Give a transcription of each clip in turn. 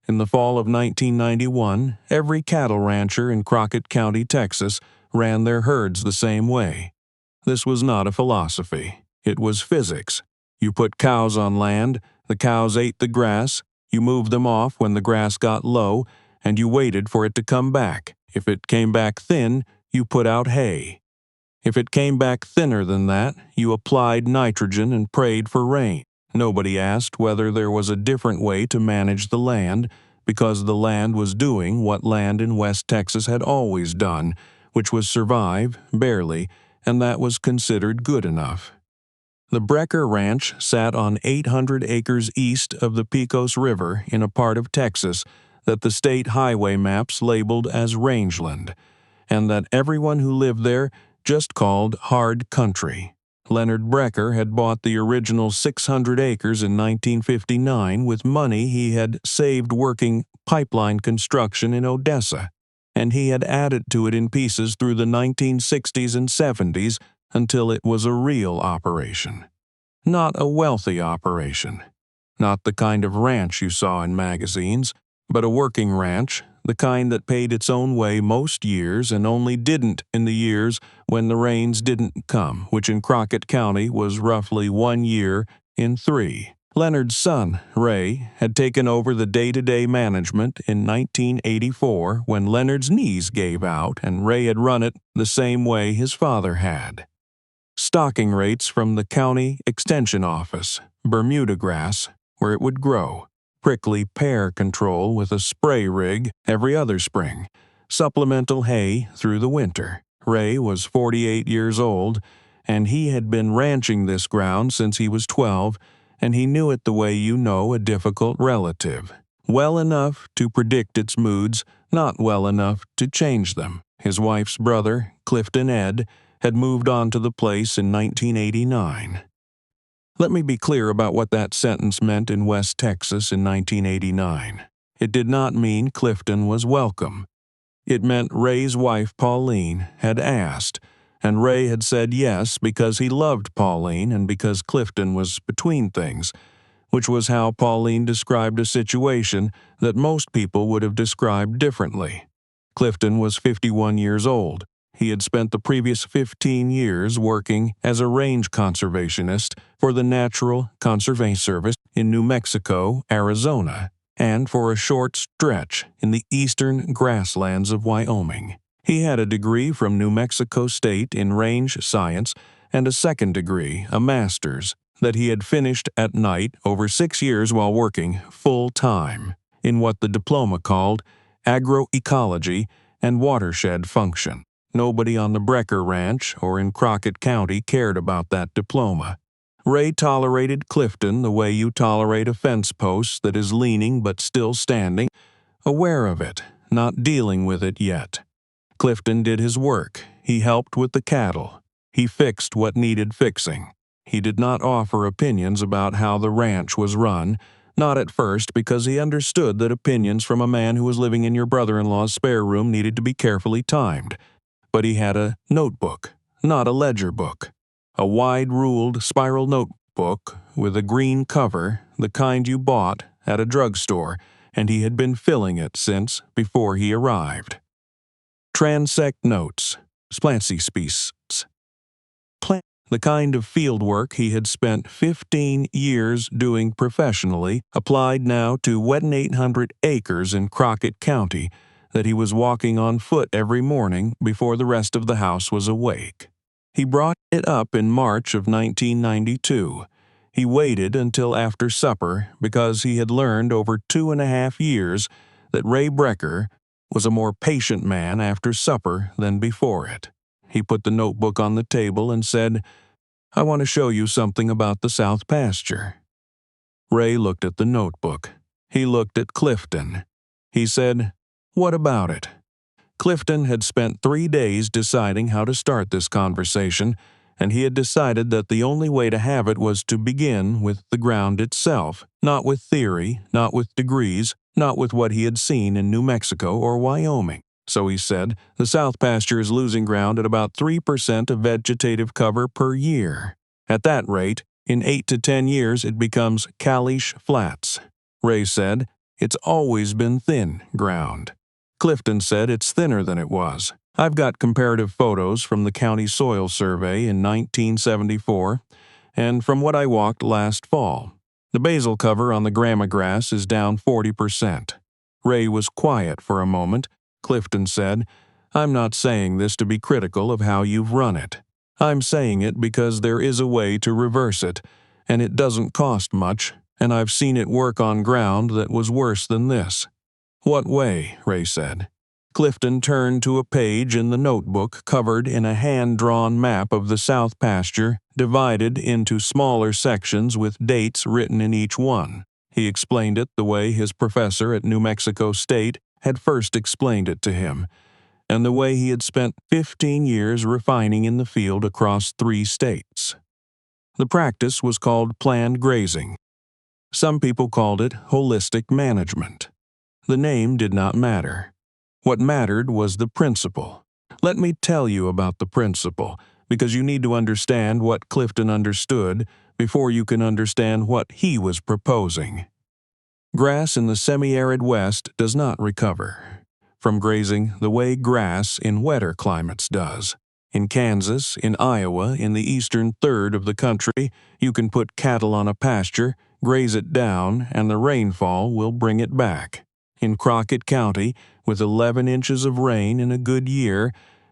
In the fall of 1991, every cattle rancher in Crockett County, Texas, ran their herds the same way. This was not a philosophy. It was physics. You put cows on land, the cows ate the grass, you moved them off when the grass got low, and you waited for it to come back. If it came back thin, you put out hay. If it came back thinner than that, you applied nitrogen and prayed for rain. Nobody asked whether there was a different way to manage the land, because the land was doing what land in West Texas had always done, which was survive, barely, and that was considered good enough. The Brecker Ranch sat on 800 acres east of the Pecos River in a part of Texas that the state highway maps labeled as rangeland, and that everyone who lived there just called hard country. Leonard Brecker had bought the original 600 acres in 1959 with money he had saved working pipeline construction in Odessa, and he had added to it in pieces through the 1960s and 70s until it was a real operation. Not a wealthy operation. Not the kind of ranch you saw in magazines, but a working ranch, the kind that paid its own way most years and only didn't in the years when the rains didn't come, which in Crockett County was roughly 1 year in 3. Leonard's son, Ray, had taken over the day-to-day management in 1984 when Leonard's knees gave out and Ray had run it the same way his father had. Stocking rates from the county extension office, Bermuda grass, where it would grow, prickly pear control with a spray rig every other spring, supplemental hay through the winter. Ray was 48 years old, and he had been ranching this ground since he was 12, and he knew it the way you know a difficult relative. Well enough to predict its moods, not well enough to change them. His wife's brother, Clifton Edde, had moved on to the place in 1989. Let me be clear about what that sentence meant in West Texas in 1989. It did not mean Clifton was welcome. It meant Ray's wife, Pauline, had asked, and Ray had said yes because he loved Pauline and because Clifton was between things, which was how Pauline described a situation that most people would have described differently. Clifton was 51 years old. He had spent the previous 15 years working as a range conservationist for the Natural Conservation Service in New Mexico, Arizona, and for a short stretch in the eastern grasslands of Wyoming. He had a degree from New Mexico State in range science and a second degree, a master's, that he had finished at night over 6 years while working full-time in what the diploma called agroecology and watershed function. Nobody on the Brecker Ranch or in Crockett County cared about that diploma. Ray tolerated Clifton the way you tolerate a fence post that is leaning but still standing, aware of it, not dealing with it yet. Clifton did his work. He helped with the cattle. He fixed what needed fixing. He did not offer opinions about how the ranch was run, not at first because he understood that opinions from a man who was living in your brother-in-law's spare room needed to be carefully timed. But he had a notebook, not a ledger book. A wide-ruled spiral notebook with a green cover, the kind you bought at a drugstore, and he had been filling it since before he arrived. Transect notes, splancey the kind of fieldwork he had spent 15 years doing professionally, applied now to wet 800 acres in Crockett County that he was walking on foot every morning before the rest of the house was awake. He brought it up in March of 1992. He waited until after supper because he had learned over 2.5 years that Ray Brecker was a more patient man after supper than before it. He put the notebook on the table and said, "I want to show you something about the South Pasture." Ray looked at the notebook. He looked at Clifton. He said, "What about it?" Clifton had spent 3 days deciding how to start this conversation, and he had decided that the only way to have it was to begin with the ground itself, not with theory, not with degrees, not with what he had seen in New Mexico or Wyoming. So he said, the South Pasture is losing ground at about 3% of vegetative cover per year. At that rate, in 8 to 10 years it becomes Kalish Flats. Ray said, It's always been thin ground. Clifton said it's thinner than it was. I've got comparative photos from the county soil survey in 1974 and from what I walked last fall. The basal cover on the grama grass is down 40%. Ray was quiet for a moment. Clifton said, "I'm not saying this to be critical of how you've run it. I'm saying it because there is a way to reverse it, and it doesn't cost much, and I've seen it work on ground that was worse than this." "What way?" Ray said. Clifton turned to a page in the notebook covered in a hand-drawn map of the south pasture, divided into smaller sections with dates written in each one. He explained it the way his professor at New Mexico State had first explained it to him, and the way he had spent 15 years refining in the field across 3 states. The practice was called planned grazing. Some people called it holistic management. The name did not matter. What mattered was the principle. Let me tell you about the principle, because you need to understand what Clifton understood before you can understand what he was proposing. Grass in the semi-arid West does not recover from grazing the way grass in wetter climates does. In Kansas, in Iowa, in the eastern third of the country, you can put cattle on a pasture, graze it down, and the rainfall will bring it back. In Crockett County, with 11 inches of rain in a good year,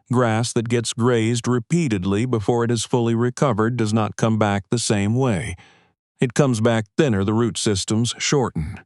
grass that gets grazed repeatedly before it is fully recovered does not come back the same way. It comes back thinner, the root systems shorten.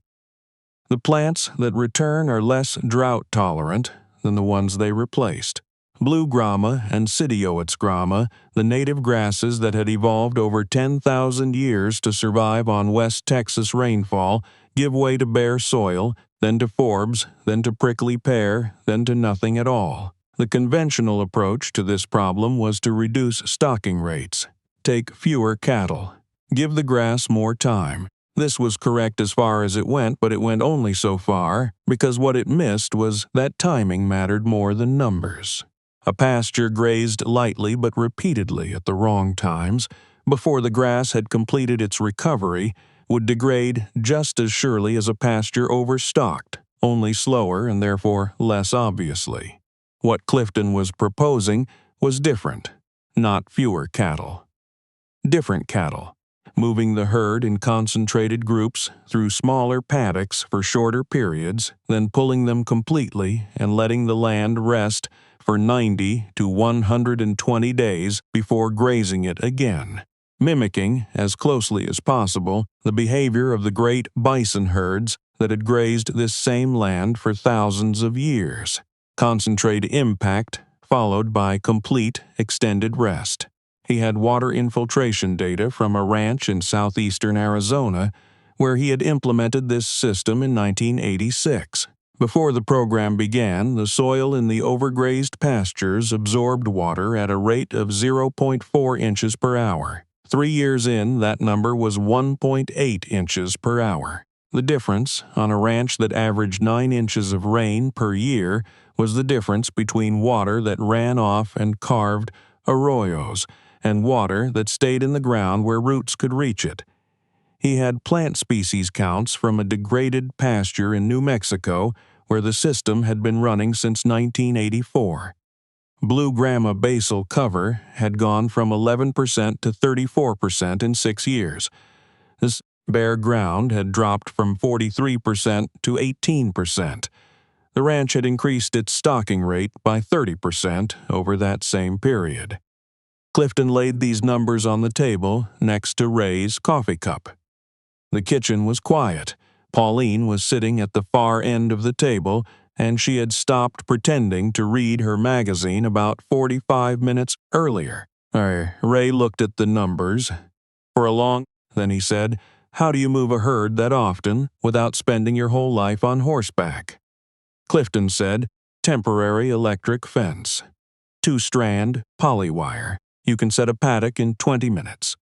The plants that return are less drought-tolerant than the ones they replaced. Blue grama and Sidioids grama, the native grasses that had evolved over 10,000 years to survive on West Texas rainfall, give way to bare soil, then to forbs, then to prickly pear, then to nothing at all. The conventional approach to this problem was to reduce stocking rates. Take fewer cattle. Give the grass more time. This was correct as far as it went, but it went only so far, because what it missed was that timing mattered more than numbers. A pasture grazed lightly but repeatedly at the wrong times, before the grass had completed its recovery, would degrade just as surely as a pasture overstocked, only slower and therefore less obviously. What Clifton was proposing was different, not fewer cattle. Different cattle, moving the herd in concentrated groups through smaller paddocks for shorter periods, then pulling them completely and letting the land rest for 90 to 120 days before grazing it again, mimicking, as closely as possible, the behavior of the great bison herds that had grazed this same land for thousands of years. Concentrated impact followed by complete, extended rest. He had water infiltration data from a ranch in southeastern Arizona where he had implemented this system in 1986. Before the program began, the soil in the overgrazed pastures absorbed water at a rate of 0.4 inches per hour. 3 years in, that number was 1.8 inches per hour. The difference, on a ranch that averaged 9 inches of rain per year, was the difference between water that ran off and carved arroyos and water that stayed in the ground where roots could reach it. He had plant species counts from a degraded pasture in New Mexico where the system had been running since 1984. Blue grama basal cover had gone from 11% to 34% in 6 years. This bare ground had dropped from 43% to 18%. The ranch had increased its stocking rate by 30% over that same period. Clifton laid these numbers on the table next to Ray's coffee cup. The kitchen was quiet. Pauline was sitting at the far end of the table, and she had stopped pretending to read her magazine about 45 minutes earlier. Ray looked at the numbers. For a long then he said, "How do you move a herd that often without spending your whole life on horseback?" Clifton said, "Temporary electric fence. 2-strand polywire. You can set a paddock in 20 minutes."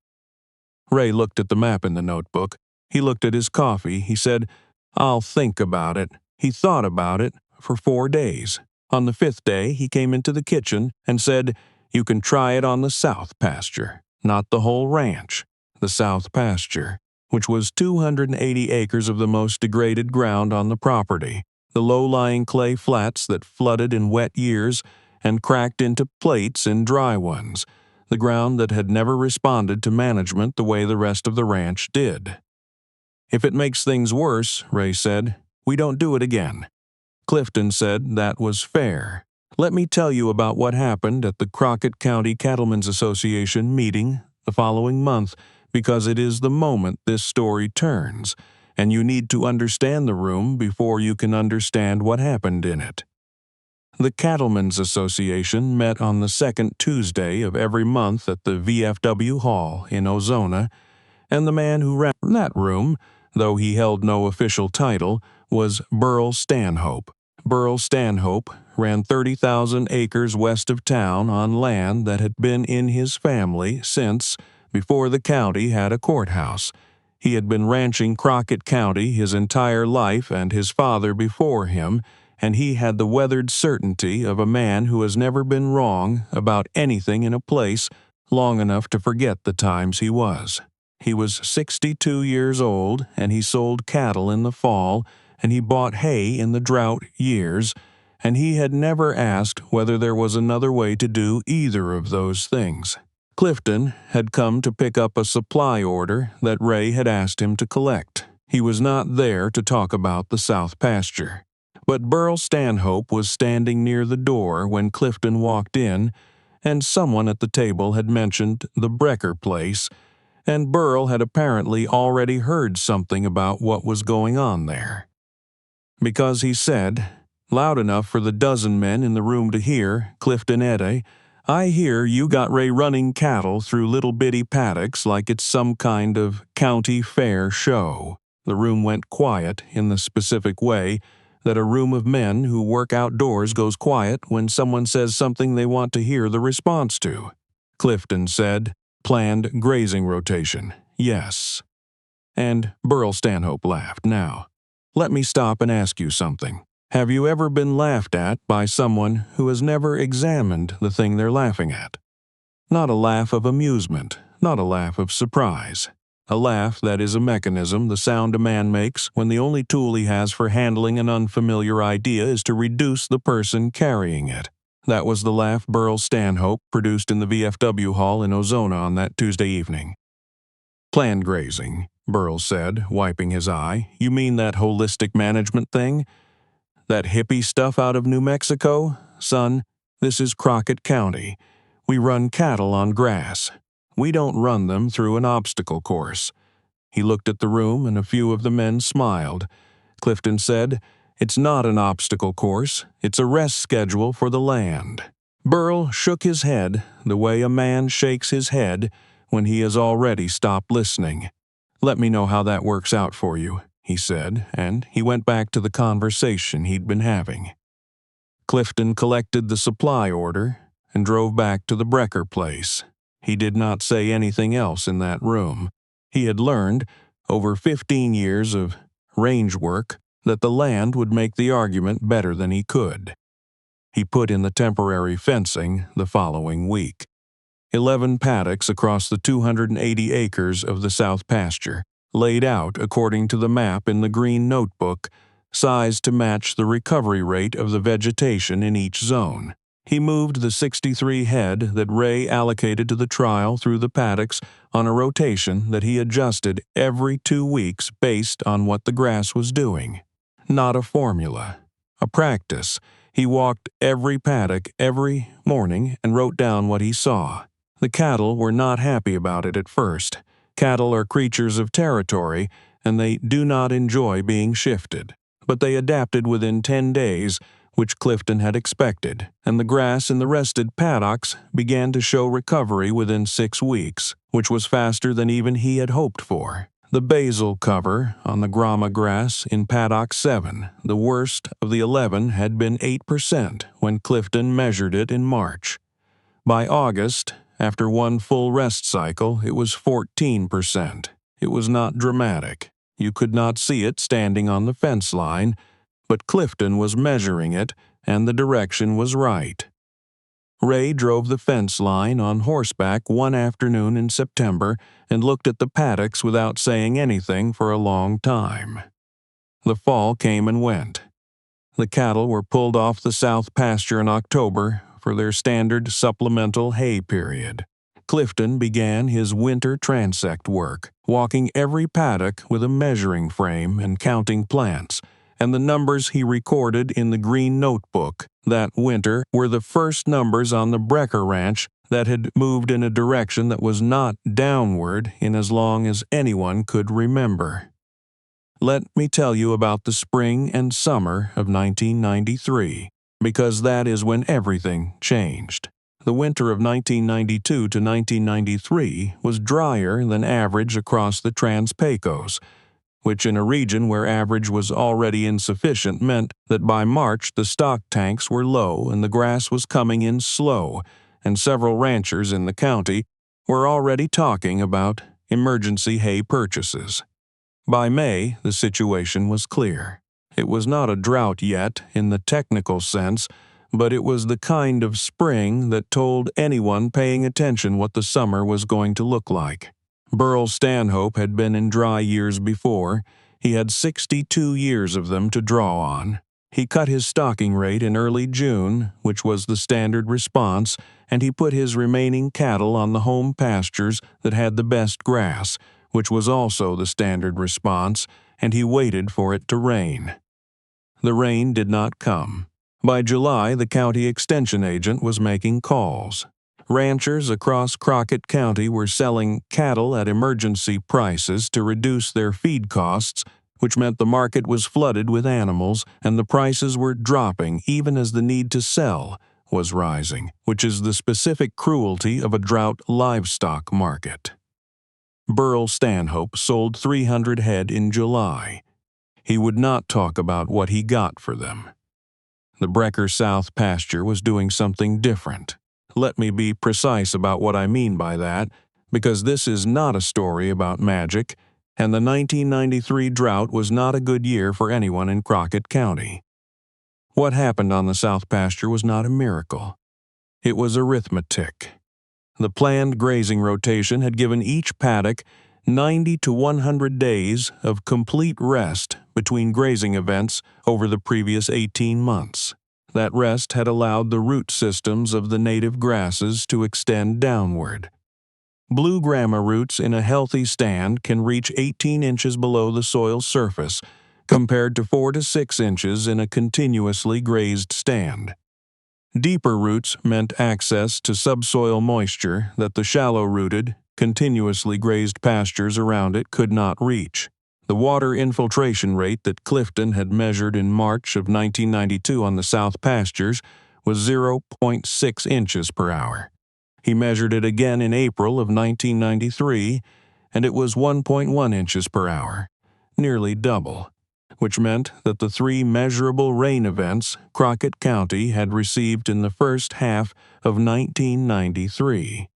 Ray looked at the map in the notebook. He looked at his coffee. He said, "I'll think about it." He thought about it for 4 days. On the 5th day, he came into the kitchen and said, "You can try it on the south pasture, not the whole ranch, the south pasture." which was 280 acres of the most degraded ground on the property, the low-lying clay flats that flooded in wet years and cracked into plates in dry ones, the ground that had never responded to management the way the rest of the ranch did. "If it makes things worse," Ray said, "we don't do it again." Clifton said that was fair. "Let me tell you about what happened at the Crockett County Cattlemen's Association meeting the following month, because it is the moment this story turns, and you need to understand the room before you can understand what happened in it." The Cattlemen's Association met on the second Tuesday of every month at the VFW Hall in Ozona, and the man who ran that room, though he held no official title, was Burl Stanhope. Burl Stanhope ran 30,000 acres west of town on land that had been in his family since, before the county had a courthouse. He had been ranching Crockett County his entire life and his father before him, and he had the weathered certainty of a man who has never been wrong about anything in a place long enough to forget the times he was. He was 62 years old, and he sold cattle in the fall, and he bought hay in the drought years, and he had never asked whether there was another way to do either of those things. Clifton had come to pick up a supply order that Ray had asked him to collect. He was not there to talk about the south pasture. But Burl Stanhope was standing near the door when Clifton walked in, and someone at the table had mentioned the Brecker place, and Burl had apparently already heard something about what was going on there. Because he said, loud enough for the dozen men in the room to hear, Clifton Edde, "I hear you got Ray running cattle through little bitty paddocks like it's some kind of county fair show." The room went quiet in the specific way that a room of men who work outdoors goes quiet when someone says something they want to hear the response to. Clifton said, "Planned grazing rotation, yes." And Burl Stanhope laughed. "Now, let me stop and ask you something. Have you ever been laughed at by someone who has never examined the thing they're laughing at? Not a laugh of amusement, not a laugh of surprise. A laugh that is a mechanism the sound a man makes when the only tool he has for handling an unfamiliar idea is to reduce the person carrying it. That was the laugh Burl Stanhope produced in the VFW Hall in Ozona on that Tuesday evening. "Planned grazing," Burl said, wiping his eye. "You mean that holistic management thing? That hippie stuff out of New Mexico? Son, this is Crockett County. We run cattle on grass. We don't run them through an obstacle course." He looked at the room, and a few of the men smiled. Clifton said, "It's not an obstacle course. It's a rest schedule for the land." Burl shook his head the way a man shakes his head when he has already stopped listening. "Let me know how that works out for you," he said, and he went back to the conversation he'd been having. Clifton collected the supply order and drove back to the Brecker place. He did not say anything else in that room. He had learned, over 15 years of range work, that the land would make the argument better than he could. He put in the temporary fencing the following week. 11 paddocks across the 280 acres of the south pasture, laid out according to the map in the green notebook, sized to match the recovery rate of the vegetation in each zone. He moved the 63 head that Ray allocated to the trial through the paddocks on a rotation that he adjusted every 2 weeks based on what the grass was doing. Not a formula, a practice. He walked every paddock every morning and wrote down what he saw. The cattle were not happy about it at first. Cattle are creatures of territory, and they do not enjoy being shifted. But they adapted within 10 days, which Clifton had expected, and the grass in the rested paddocks began to show recovery within 6 weeks, which was faster than even he had hoped for. The basil cover on the grama grass in paddock 7, the worst of the 11, had been 8% when Clifton measured it in March. By August, after one full rest cycle, it was 14%. It was not dramatic. You could not see it standing on the fence line, but Clifton was measuring it, and the direction was right. Ray drove the fence line on horseback one afternoon in September and looked at the paddocks without saying anything for a long time. The fall came and went. The cattle were pulled off the south pasture in October for their standard supplemental hay period. Clifton began his winter transect work, walking every paddock with a measuring frame and counting plants, and the numbers he recorded in the green notebook that winter were the first numbers on the Brecker Ranch that had moved in a direction that was not downward in as long as anyone could remember. Let me tell you about the spring and summer of 1993, because that is when everything changed. The winter of 1992 to 1993 was drier than average across the Trans-Pecos, which in a region where average was already insufficient meant that by March the stock tanks were low and the grass was coming in slow, and several ranchers in the county were already talking about emergency hay purchases. By May, the situation was clear. It was not a drought yet in the technical sense, but it was the kind of spring that told anyone paying attention what the summer was going to look like. Burl Stanhope had been in dry years before. He had 62 years of them to draw on. He cut his stocking rate in early June, which was the standard response, and he put his remaining cattle on the home pastures that had the best grass, which was also the standard response, and he waited for it to rain. The rain did not come. By July, the county extension agent was making calls. Ranchers across Crockett County were selling cattle at emergency prices to reduce their feed costs, which meant the market was flooded with animals and the prices were dropping even as the need to sell was rising, which is the specific cruelty of a drought livestock market. Burl Stanhope sold 300 head in July. He would not talk about what he got for them. The Brecker South pasture was doing something different. Let me be precise about what I mean by that, because this is not a story about magic, and the 1993 drought was not a good year for anyone in Crockett County. What happened on the South pasture was not a miracle. It was arithmetic. The planned grazing rotation had given each paddock 90 to 100 days of complete rest between grazing events over the previous 18 months. That rest had allowed the root systems of the native grasses to extend downward. Blue grama roots in a healthy stand can reach 18 inches below the soil surface, compared to 4 to 6 inches in a continuously grazed stand. Deeper roots meant access to subsoil moisture that the shallow-rooted, continuously grazed pastures around it could not reach. The water infiltration rate that Clifton had measured in March of 1992 on the south pastures was 0.6 inches per hour. He measured it again in April of 1993, and it was 1.1 inches per hour, nearly double, which meant that the 3 measurable rain events Crockett County had received in the first half of 1993,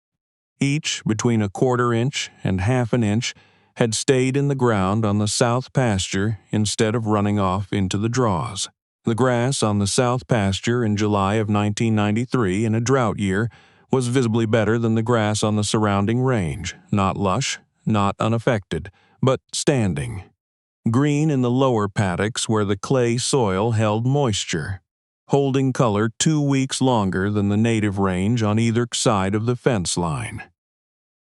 each between a quarter inch and half an inch, had stayed in the ground on the south pasture instead of running off into the draws. The grass on the south pasture in July of 1993 in a drought year was visibly better than the grass on the surrounding range, not lush, not unaffected, but standing. Green in the lower paddocks where the clay soil held moisture, holding color 2 weeks longer than the native range on either side of the fence line.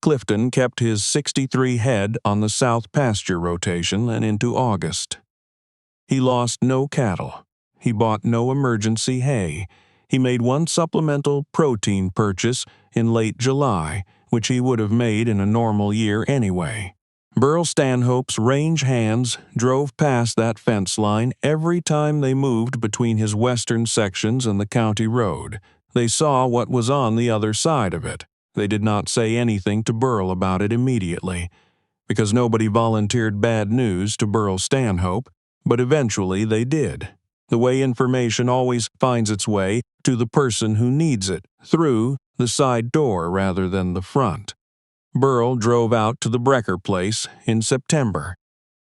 Clifton kept his 63 head on the south pasture rotation and into August. He lost no cattle. He bought no emergency hay. He made one supplemental protein purchase in late July, which he would have made in a normal year anyway. Burl Stanhope's range hands drove past that fence line every time they moved between his western sections and the county road. They saw what was on the other side of it. They did not say anything to Burl about it immediately, because nobody volunteered bad news to Burl Stanhope, but eventually they did. The way information always finds its way to the person who needs it, through the side door rather than the front. Burl drove out to the Brecker place in September.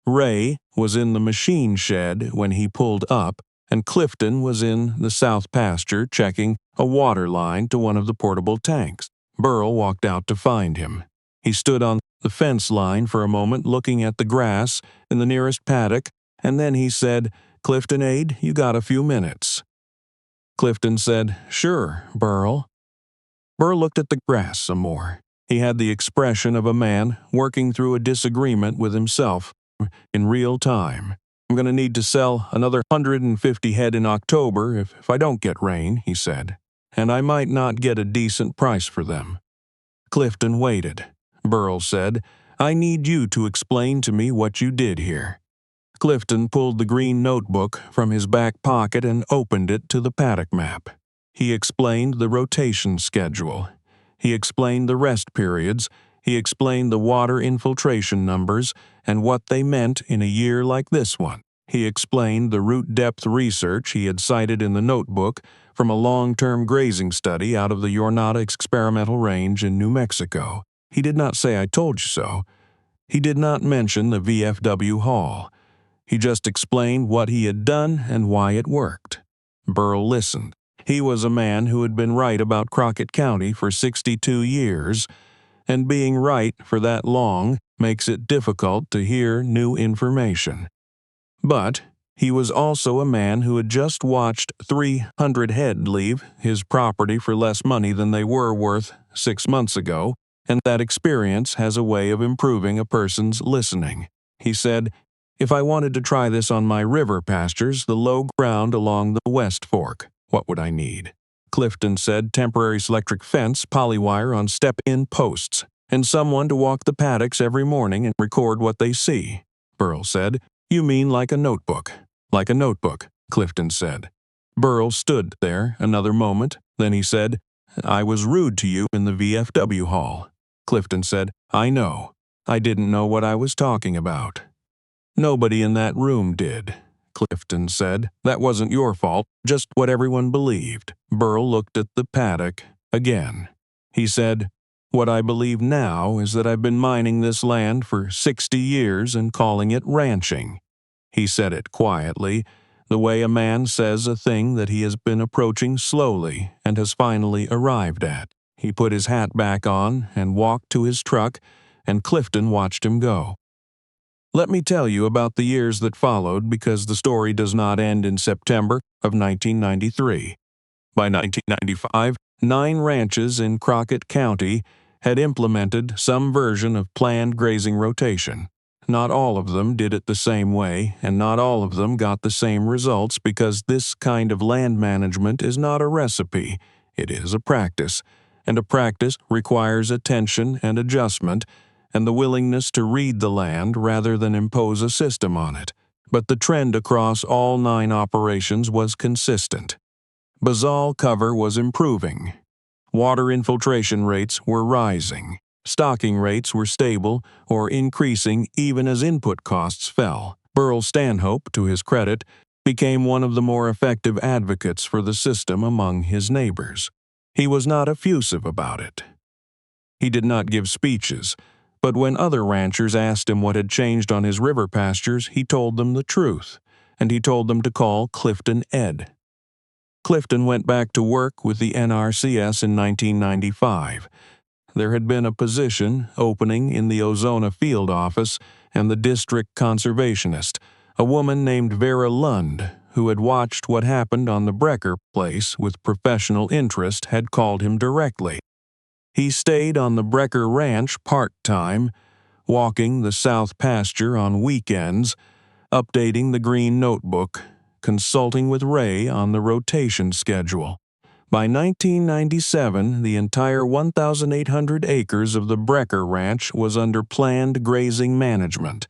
Ray was in the machine shed when he pulled up, and Clifton was in the south pasture checking a water line to one of the portable tanks. Burl walked out to find him. He stood on the fence line for a moment looking at the grass in the nearest paddock, and then he said, "Clifton Edde, you got a few minutes." Clifton said, "Sure, Burl." Burl looked at the grass some more. He had the expression of a man working through a disagreement with himself in real time. "I'm going to need to sell another 150 head in October if I don't get rain," he said, "and I might not get a decent price for them." Clifton waited. Burl said, "I need you to explain to me what you did here." Clifton pulled the green notebook from his back pocket and opened it to the paddock map. He explained the rotation schedule. He explained the rest periods. He explained the water infiltration numbers and what they meant in a year like this one. He explained the root depth research he had cited in the notebook from a long-term grazing study out of the Jornada Experimental Range in New Mexico. He did not say, "I told you so." He did not mention the VFW haul. He just explained what he had done and why it worked. Burl listened. He was a man who had been right about Crockett County for 62 years, and being right for that long makes it difficult to hear new information. But he was also a man who had just watched 300 head leave his property for less money than they were worth 6 months ago, and that experience has a way of improving a person's listening. He said, "If I wanted to try this on my river pastures, the low ground along the West Fork, what would I need?" Clifton said, "Temporary electric fence, polywire on step-in posts, and someone to walk the paddocks every morning and record what they see." Burl said, "You mean like a notebook?" "Like a notebook," Clifton said. Burl stood there another moment. Then he said, "I was rude to you in the VFW hall." Clifton said, "I know. I didn't know what I was talking about." "Nobody in that room did," Clifton said. "That wasn't your fault, just what everyone believed." Burl looked at the paddock again. He said, "What I believe now is that I've been mining this land for 60 years and calling it ranching." He said it quietly, the way a man says a thing that he has been approaching slowly and has finally arrived at. He put his hat back on and walked to his truck, and Clifton watched him go. Let me tell you about the years that followed, because the story does not end in September of 1993. By 1995, 9 ranches in Crockett County had implemented some version of planned grazing rotation. Not all of them did it the same way, and not all of them got the same results, because this kind of land management is not a recipe, it is a practice, and a practice requires attention and adjustment, and the willingness to read the land rather than impose a system on it. But the trend across all 9 operations was consistent. Basal cover was improving. Water infiltration rates were rising. Stocking rates were stable or increasing even as input costs fell. Burl Stanhope, to his credit, became one of the more effective advocates for the system among his neighbors. He was not effusive about it. He did not give speeches, but when other ranchers asked him what had changed on his river pastures, he told them the truth, and he told them to call Clifton Edde. Clifton went back to work with the NRCS in 1995. There had been a position opening in the Ozona field office, and the district conservationist, a woman named Vera Lund, who had watched what happened on the Brecker place with professional interest, had called him directly. He stayed on the Brecker Ranch part-time, walking the south pasture on weekends, updating the green notebook, consulting with Ray on the rotation schedule. By 1997, the entire 1,800 acres of the Brecker Ranch was under planned grazing management.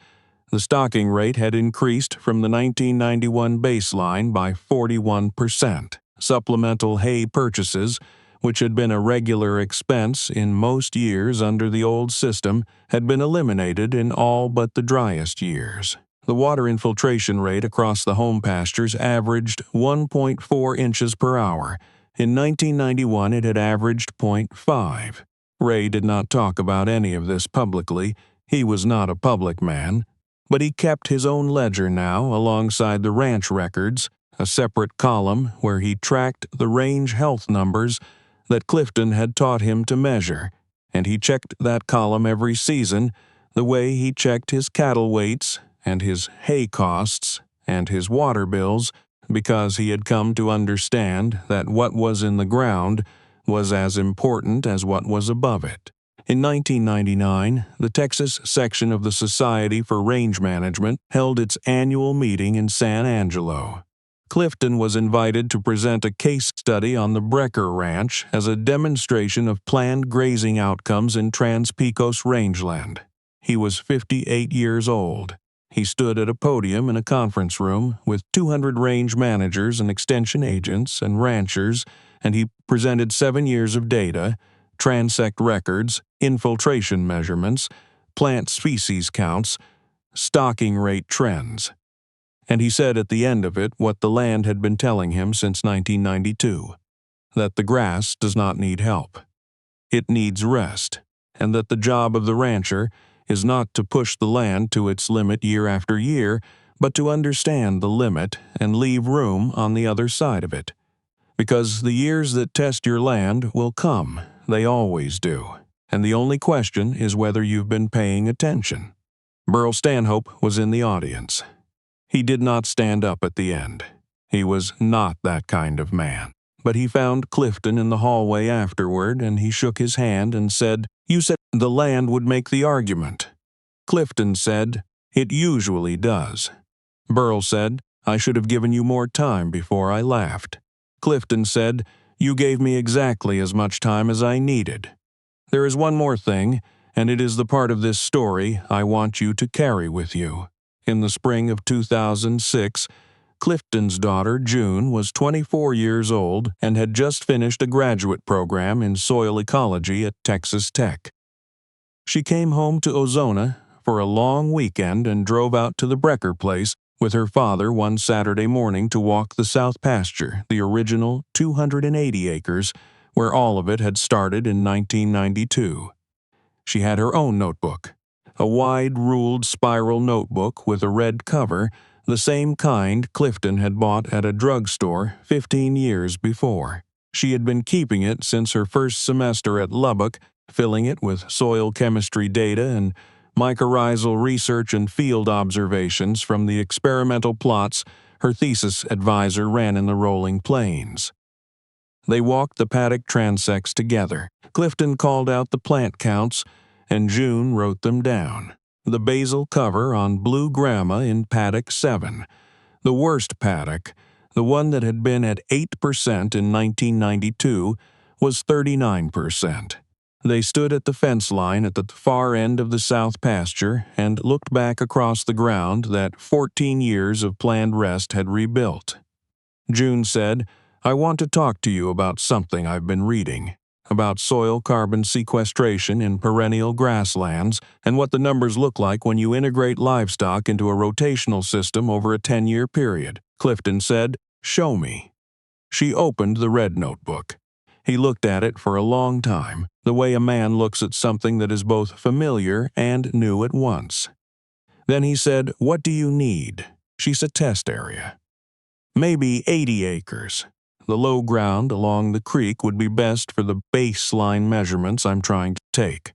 The stocking rate had increased from the 1991 baseline by 41%. Supplemental hay purchases, which had been a regular expense in most years under the old system, had been eliminated in all but the driest years. The water infiltration rate across the home pastures averaged 1.4 inches per hour. In 1991, it had averaged 0.5. Ray did not talk about any of this publicly. He was not a public man. But he kept his own ledger now alongside the ranch records, a separate column where he tracked the range health numbers that Clifton had taught him to measure, and he checked that column every season the way he checked his cattle weights and his hay costs and his water bills, because he had come to understand that what was in the ground was as important as what was above it. In 1999, the Texas section of the Society for Range Management held its annual meeting in San Angelo. Clifton was invited to present a case study on the Brecker Ranch as a demonstration of planned grazing outcomes in Trans-Pecos rangeland. He was 58 years old. He stood at a podium in a conference room with 200 range managers and extension agents and ranchers, and he presented 7 years of data, transect records, infiltration measurements, plant species counts, stocking rate trends. And he said at the end of it what the land had been telling him since 1992, that the grass does not need help. It needs rest, and that the job of the rancher is not to push the land to its limit year after year, but to understand the limit and leave room on the other side of it. Because the years that test your land will come, they always do, and the only question is whether you've been paying attention. Burl Stanhope was in the audience. He did not stand up at the end. He was not that kind of man. But he found Clifton in the hallway afterward, and he shook his hand and said, "You said the land would make the argument." Clifton said, "It usually does." Burl said, "I should have given you more time before I laughed." Clifton said, "You gave me exactly as much time as I needed." There is one more thing, and it is the part of this story I want you to carry with you. In the spring of 2006, Clifton's daughter, June, was 24 years old and had just finished a graduate program in soil ecology at Texas Tech. She came home to Ozona for a long weekend and drove out to the Brecker place with her father one Saturday morning to walk the South Pasture, the original 280 acres, where all of it had started in 1992. She had her own notebook, a wide-ruled spiral notebook with a red cover, the same kind Clifton had bought at a drugstore 15 years before. She had been keeping it since her first semester at Lubbock, filling it with soil chemistry data and mycorrhizal research and field observations from the experimental plots her thesis advisor ran in the rolling plains. They walked the paddock transects together. Clifton called out the plant counts, and June wrote them down. The basal cover on blue grama in paddock 7. The worst paddock, the one that had been at 8% in 1992, was 39%. They stood at the fence line at the far end of the South Pasture and looked back across the ground that 14 years of planned rest had rebuilt. June said, "I want to talk to you about something I've been reading, about soil carbon sequestration in perennial grasslands and what the numbers look like when you integrate livestock into a rotational system over a 10-year period." Clifton said, "Show me." She opened the red notebook. He looked at it for a long time, the way a man looks at something that is both familiar and new at once. Then he said, "What do you need?" She said, "Test area. Maybe 80 acres. The low ground along the creek would be best for the baseline measurements I'm trying to take."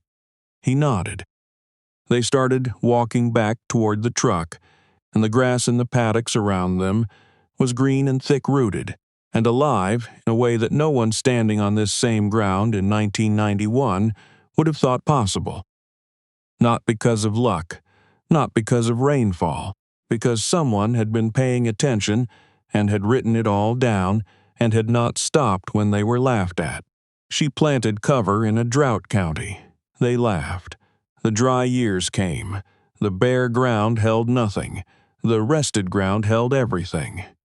He nodded. They started walking back toward the truck, and the grass in the paddocks around them was green and thick-rooted, and alive in a way that no one standing on this same ground in 1991 would have thought possible. Not because of luck, not because of rainfall, because someone had been paying attention and had written it all down and had not stopped when they were laughed at. She planted cover in a drought county. They laughed. The dry years came. The bare ground held nothing. The rested ground held everything.